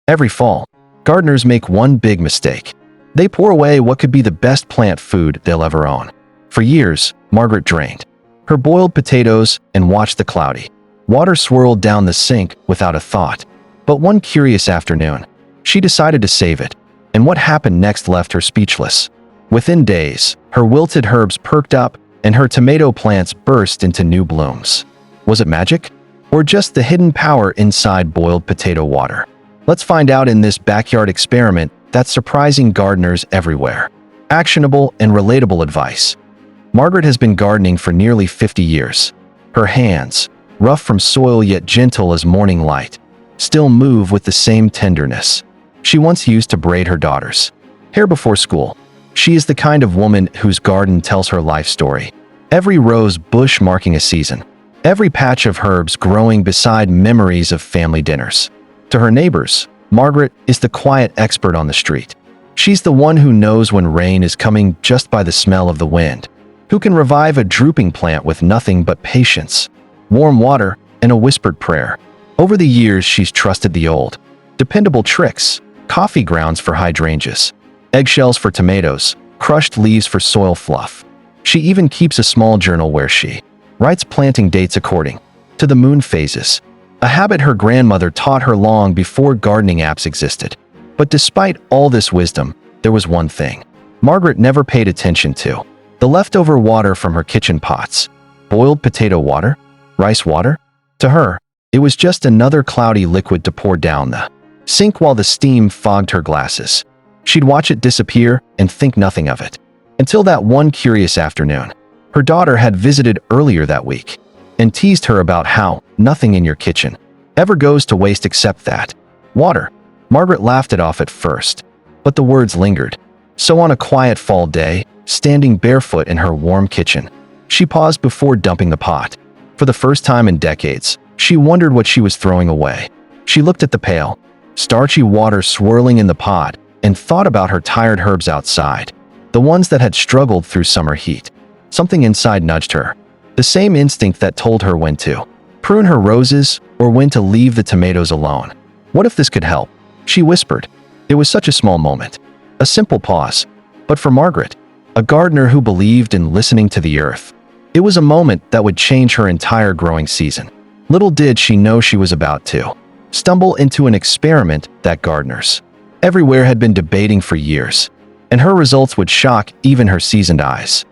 Every fall, gardeners make one big mistake. They pour away what could be the best plant food they'll ever own. For years, Margaret drained her boiled potatoes and watched the cloudy water swirl down the sink without a thought. But one curious afternoon, she decided to save it, and what happened next left her speechless. Within days, her wilted herbs perked up and her tomato plants burst into new blooms. Was it magic? Or just the hidden power inside boiled potato water? Let's find out in this backyard experiment that's surprising gardeners everywhere. Actionable and relatable advice. Margaret has been gardening for nearly 50 years. Her hands, rough from soil yet gentle as morning light, still move with the same tenderness she once used to braid her daughter's hair before school. She is the kind of woman whose garden tells her life story. Every rose bush marking a season, every patch of herbs growing beside memories of family dinners. To her neighbors, Margaret is the quiet expert on the street. She's the one who knows when rain is coming just by the smell of the wind, who can revive a drooping plant with nothing but patience, warm water, and a whispered prayer. Over the years, she's trusted the old, dependable tricks: coffee grounds for hydrangeas, eggshells for tomatoes, crushed leaves for soil fluff. She even keeps a small journal where she writes planting dates according to the moon phases, a habit her grandmother taught her long before gardening apps existed. But despite all this wisdom, there was one thing Margaret never paid attention to: the leftover water from her kitchen pots. Boiled potato water? Rice water? To her, it was just another cloudy liquid to pour down the sink while the steam fogged her glasses. She'd watch it disappear and think nothing of it, until that one curious afternoon. Her daughter had visited earlier that week and teased her about how nothing in your kitchen ever goes to waste except that water. Margaret laughed it off at first, but the words lingered. So on a quiet fall day, standing barefoot in her warm kitchen, she paused before dumping the pot. For the first time in decades, she wondered what she was throwing away. She looked at the pale, starchy water swirling in the pot and thought about her tired herbs outside, the ones that had struggled through summer heat. Something inside nudged her, the same instinct that told her when to prune her roses or when to leave the tomatoes alone. What if this could help? She whispered. It was such a small moment, a simple pause. But for Margaret, a gardener who believed in listening to the earth, it was a moment that would change her entire growing season. Little did she know she was about to stumble into an experiment that gardeners everywhere had been debating for years, and her results would shock even her seasoned eyes.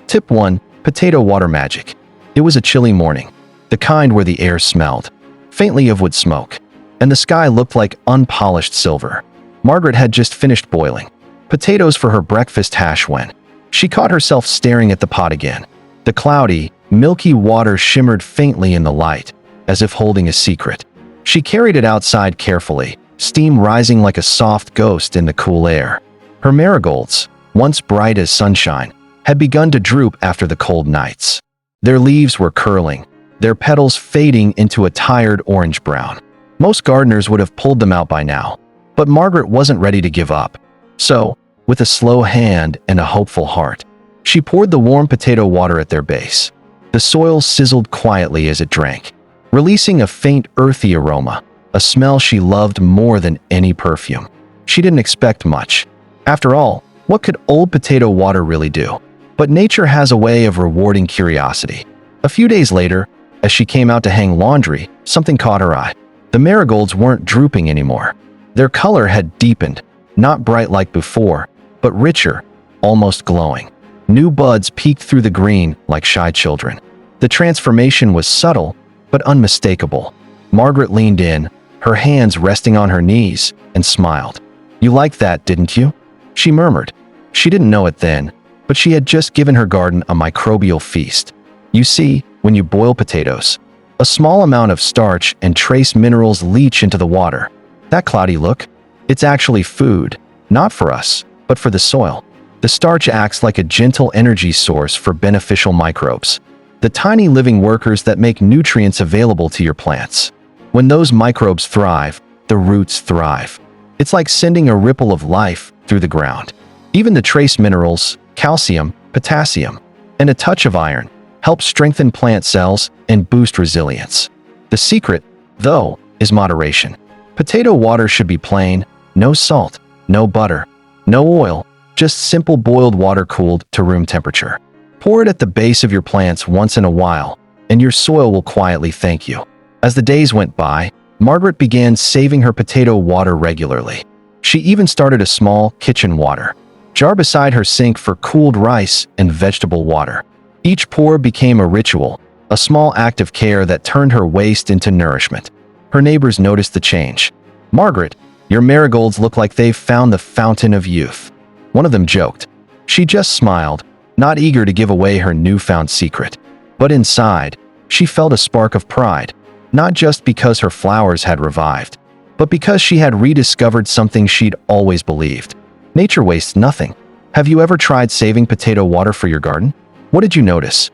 Tip 1. Potato water magic. It was a chilly morning, the kind where the air smelled faintly of wood smoke, and the sky looked like unpolished silver. Margaret had just finished boiling potatoes for her breakfast hash when she caught herself staring at the pot again. The cloudy, milky water shimmered faintly in the light, as if holding a secret. She carried it outside carefully, steam rising like a soft ghost in the cool air. Her marigolds, once bright as sunshine, had begun to droop after the cold nights. Their leaves were curling, their petals fading into a tired orange-brown. Most gardeners would have pulled them out by now, but Margaret wasn't ready to give up. So, with a slow hand and a hopeful heart, she poured the warm potato water at their base. The soil sizzled quietly as it drank, releasing a faint earthy aroma, a smell she loved more than any perfume. She didn't expect much. After all, what could old potato water really do? But nature has a way of rewarding curiosity. A few days later, as she came out to hang laundry, something caught her eye. The marigolds weren't drooping anymore. Their color had deepened, not bright like before, but richer, almost glowing. New buds peeked through the green like shy children. The transformation was subtle, but unmistakable. Margaret leaned in, her hands resting on her knees, and smiled. "You liked that, didn't you?" she murmured. She didn't know it then, but she had just given her garden a microbial feast. You see, when you boil potatoes, a small amount of starch and trace minerals leach into the water. That cloudy look? It's actually food, not for us, but for the soil. The starch acts like a gentle energy source for beneficial microbes, the tiny living workers that make nutrients available to your plants. When those microbes thrive, the roots thrive. It's like sending a ripple of life through the ground. Even the trace minerals, calcium, potassium, and a touch of iron, help strengthen plant cells and boost resilience. The secret, though, is moderation. Potato water should be plain, no salt, no butter, no oil, just simple boiled water cooled to room temperature. Pour it at the base of your plants once in a while, and your soil will quietly thank you. As the days went by, Margaret began saving her potato water regularly. She even started a small kitchen water jar beside her sink for cooled rice and vegetable water. Each pour became a ritual, a small act of care that turned her waste into nourishment. Her neighbors noticed the change. "Margaret, your marigolds look like they've found the fountain of youth." One of them joked. She just smiled, not eager to give away her newfound secret. But inside, she felt a spark of pride, not just because her flowers had revived, but because she had rediscovered something she'd always believed. Nature wastes nothing. Have you ever tried saving potato water for your garden? What did you notice?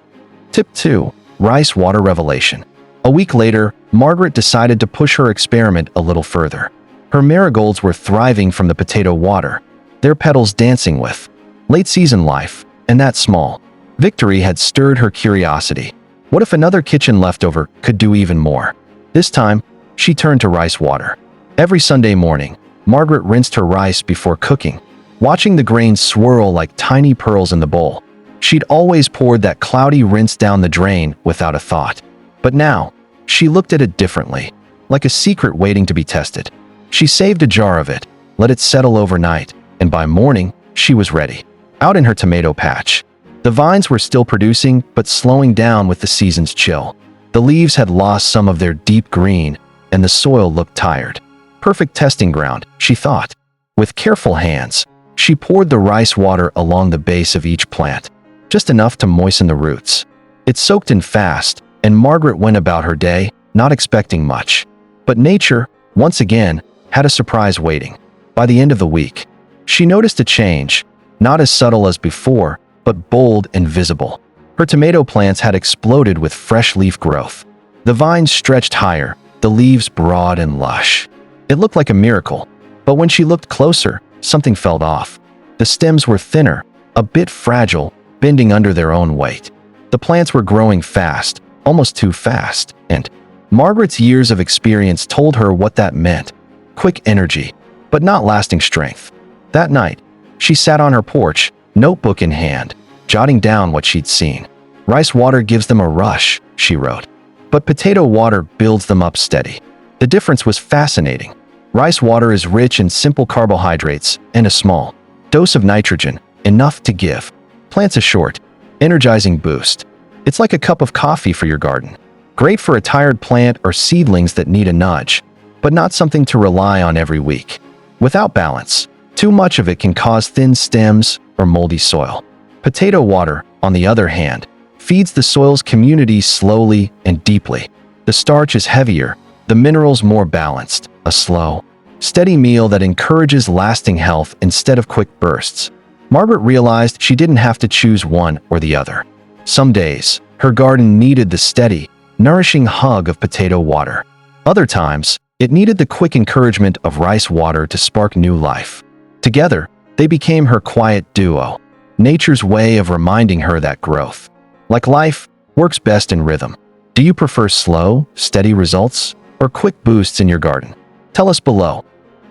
Tip 2. Rice water revelation. A week later, Margaret decided to push her experiment a little further. Her marigolds were thriving from the potato water, their petals dancing with late-season life, and that small victory had stirred her curiosity. What if another kitchen leftover could do even more? This time, she turned to rice water. Every Sunday morning, Margaret rinsed her rice before cooking, watching the grains swirl like tiny pearls in the bowl. She'd always poured that cloudy rinse down the drain without a thought. But now, she looked at it differently, like a secret waiting to be tested. She saved a jar of it, let it settle overnight, and by morning, she was ready. Out in her tomato patch, the vines were still producing, but slowing down with the season's chill. The leaves had lost some of their deep green, and the soil looked tired. Perfect testing ground, she thought. With careful hands, she poured the rice water along the base of each plant, just enough to moisten the roots. It soaked in fast, and Margaret went about her day, not expecting much. But nature, once again, had a surprise waiting. By the end of the week, she noticed a change, not as subtle as before, but bold and visible. Her tomato plants had exploded with fresh leaf growth. The vines stretched higher, the leaves broad and lush. It looked like a miracle, but when she looked closer, something felt off. The stems were thinner, a bit fragile, bending under their own weight. The plants were growing fast, almost too fast, and Margaret's years of experience told her what that meant. Quick energy, but not lasting strength. That night, she sat on her porch, notebook in hand, jotting down what she'd seen. "Rice water gives them a rush," she wrote, "but potato water builds them up steady." The difference was fascinating. Rice water is rich in simple carbohydrates and a small dose of nitrogen, enough to give plants a short, energizing boost. It's like a cup of coffee for your garden. Great for a tired plant or seedlings that need a nudge, but not something to rely on every week. Without balance, too much of it can cause thin stems or moldy soil. Potato water, on the other hand, feeds the soil's community slowly and deeply. The starch is heavier, the minerals more balanced, a slow, steady meal that encourages lasting health instead of quick bursts. Margaret realized she didn't have to choose one or the other. Some days, her garden needed the steady, nourishing hug of potato water. Other times, it needed the quick encouragement of rice water to spark new life. Together, they became her quiet duo, nature's way of reminding her that growth, like life, works best in rhythm. Do you prefer slow, steady results or quick boosts in your garden? Tell us below.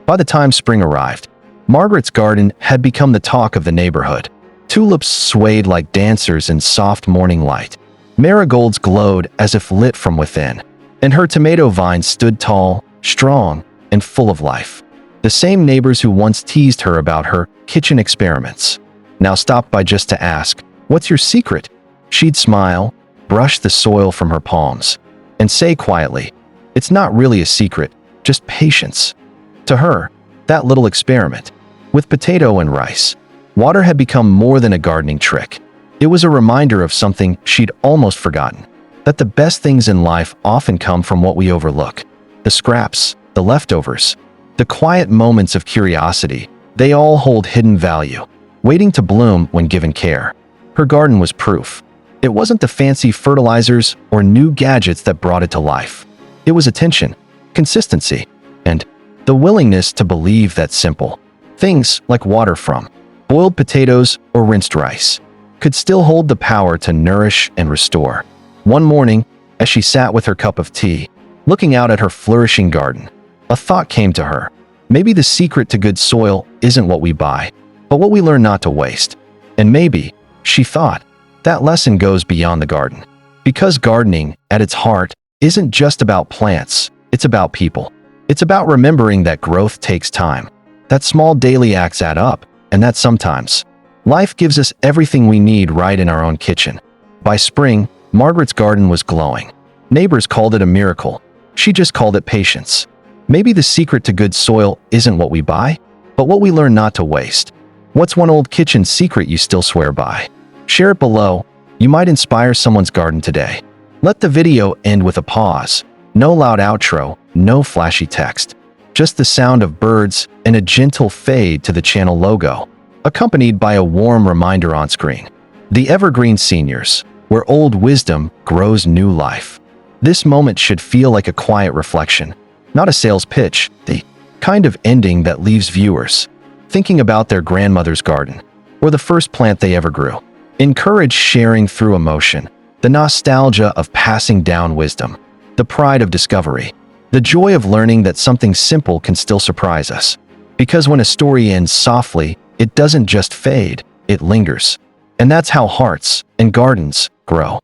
By the time spring arrived, Margaret's garden had become the talk of the neighborhood. Tulips swayed like dancers in soft morning light. Marigolds glowed as if lit from within, and her tomato vines stood tall, strong, and full of life. The same neighbors who once teased her about her kitchen experiments now stopped by just to ask, "What's your secret?" She'd smile, brush the soil from her palms, and say quietly, "It's not really a secret, just patience." To her, that little experiment, with potato and rice, water had become more than a gardening trick. It was a reminder of something she'd almost forgotten, that the best things in life often come from what we overlook. The scraps, the leftovers, the quiet moments of curiosity, they all hold hidden value, waiting to bloom when given care. Her garden was proof. It wasn't the fancy fertilizers or new gadgets that brought it to life. It was attention, consistency, and the willingness to believe that simple things like water from boiled potatoes or rinsed rice could still hold the power to nourish and restore. One morning, as she sat with her cup of tea, looking out at her flourishing garden, A thought came to her. Maybe the secret to good soil isn't what we buy, but what we learn not to waste. And maybe, she thought, that lesson goes beyond the garden. Because gardening, at its heart, isn't just about plants, it's about people. It's about remembering that growth takes time, that small daily acts add up, and that sometimes, life gives us everything we need right in our own kitchen. By spring, Margaret's garden was glowing. Neighbors called it a miracle. She just called it patience. Maybe the secret to good soil isn't what we buy, but what we learn not to waste. What's one old kitchen secret you still swear by? Share it below. You might inspire someone's garden today. Let the video end with a pause. No loud outro, no flashy text. Just the sound of birds and a gentle fade to the channel logo, accompanied by a warm reminder on screen. The Evergreen Seniors, where old wisdom grows new life. This moment should feel like a quiet reflection, not a sales pitch, the kind of ending that leaves viewers thinking about their grandmother's garden or the first plant they ever grew. Encourage sharing through emotion, the nostalgia of passing down wisdom, the pride of discovery, the joy of learning that something simple can still surprise us. Because when a story ends softly, it doesn't just fade, it lingers. And that's how hearts and gardens grow.